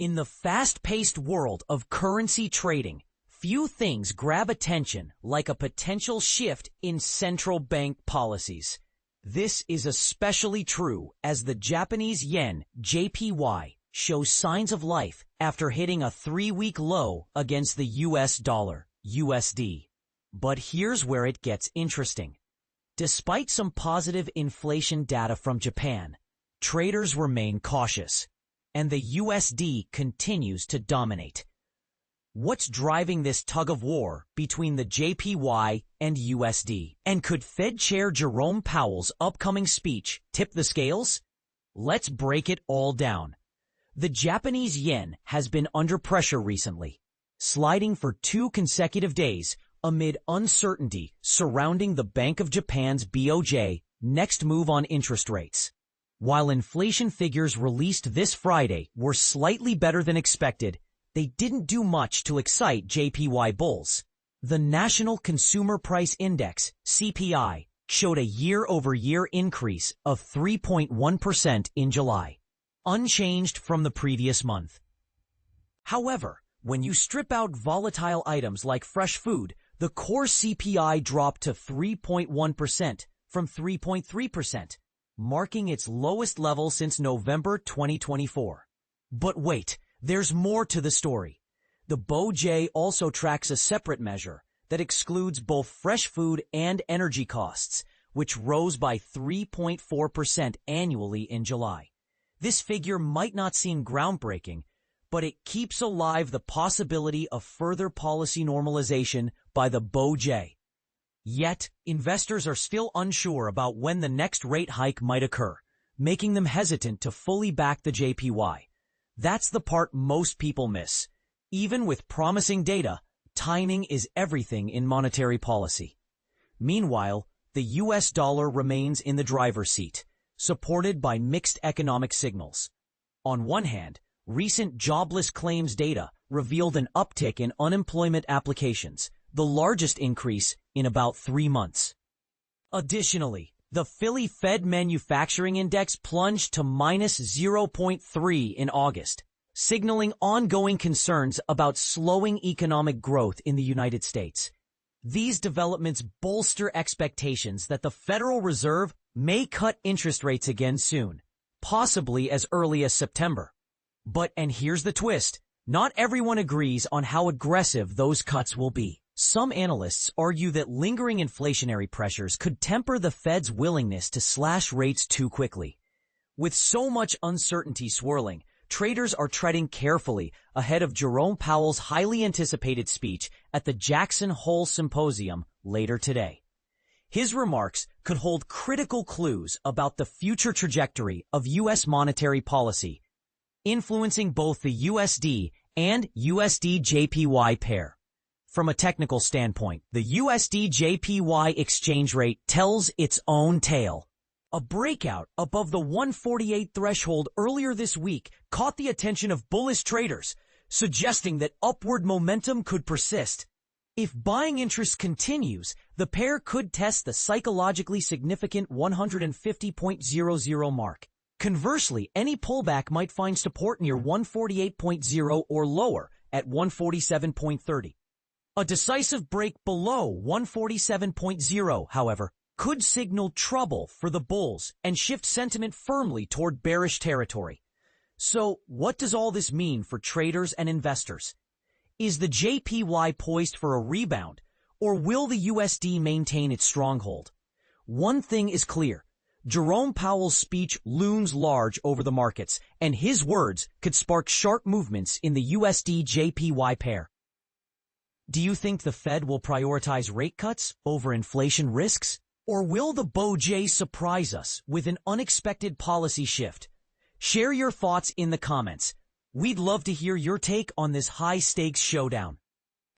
In the fast-paced world of currency trading, few things grab attention like a potential shift in central bank policies. This is especially true as the Japanese yen JPY shows signs of life after hitting a 3-week low against the US dollar USD. But here's where it gets interesting. Despite some positive inflation data from Japan, traders remain cautious, and the USD continues to dominate. What's driving this tug-of-war between the JPY and USD? And could Fed Chair Jerome Powell's upcoming speech tip the scales? Let's break it all down. The Japanese yen has been under pressure recently, sliding for 2 consecutive days amid uncertainty surrounding the Bank of Japan's BOJ next move on interest rates. While inflation figures released this Friday were slightly better than expected, they didn't do much to excite JPY bulls. The National Consumer Price Index, CPI, showed a year-over-year increase of 3.1% in July, unchanged from the previous month. However, when you strip out volatile items like fresh food, the core CPI dropped to 3.1% from 3.3%. Marking its lowest level since November 2024. But wait, there's more to the story. The BOJ also tracks a separate measure that excludes both fresh food and energy costs, which rose by 3.4% annually in July. This figure might not seem groundbreaking, but it keeps alive the possibility of further policy normalization by the BOJ. Yet, investors are still unsure about when the next rate hike might occur, making them hesitant to fully back the JPY. That's the part most people miss. Even with promising data, timing is everything in monetary policy. Meanwhile, the US dollar remains in the driver's seat, supported by mixed economic signals. On one hand, recent jobless claims data revealed an uptick in unemployment applications, the largest increase in about 3 months. Additionally, the Philly Fed Manufacturing Index plunged to minus 0.3 in August, signaling ongoing concerns about slowing economic growth in the United States. These developments bolster expectations that the Federal Reserve may cut interest rates again soon, possibly as early as September. But, and here's the twist, not everyone agrees on how aggressive those cuts will be. Some analysts argue that lingering inflationary pressures could temper the Fed's willingness to slash rates too quickly. With so much uncertainty swirling, traders are treading carefully ahead of Jerome Powell's highly anticipated speech at the Jackson Hole Symposium later today. His remarks could hold critical clues about the future trajectory of U.S. monetary policy, influencing both the USD and USD-JPY pair. From a technical standpoint, the USD-JPY exchange rate tells its own tale. A breakout above the 148 threshold earlier this week caught the attention of bullish traders, suggesting that upward momentum could persist. If buying interest continues, the pair could test the psychologically significant 150.00 mark. Conversely, any pullback might find support near 148.0 or lower at 147.30. A decisive break below 147.0, however, could signal trouble for the bulls and shift sentiment firmly toward bearish territory. So, what does all this mean for traders and investors? Is the JPY poised for a rebound, or will the USD maintain its stronghold? One thing is clear. Jerome Powell's speech looms large over the markets, and his words could spark sharp movements in the USD-JPY pair. Do you think the Fed will prioritize rate cuts over inflation risks? Or will the BOJ surprise us with an unexpected policy shift? Share your thoughts in the comments. We'd love to hear your take on this high-stakes showdown.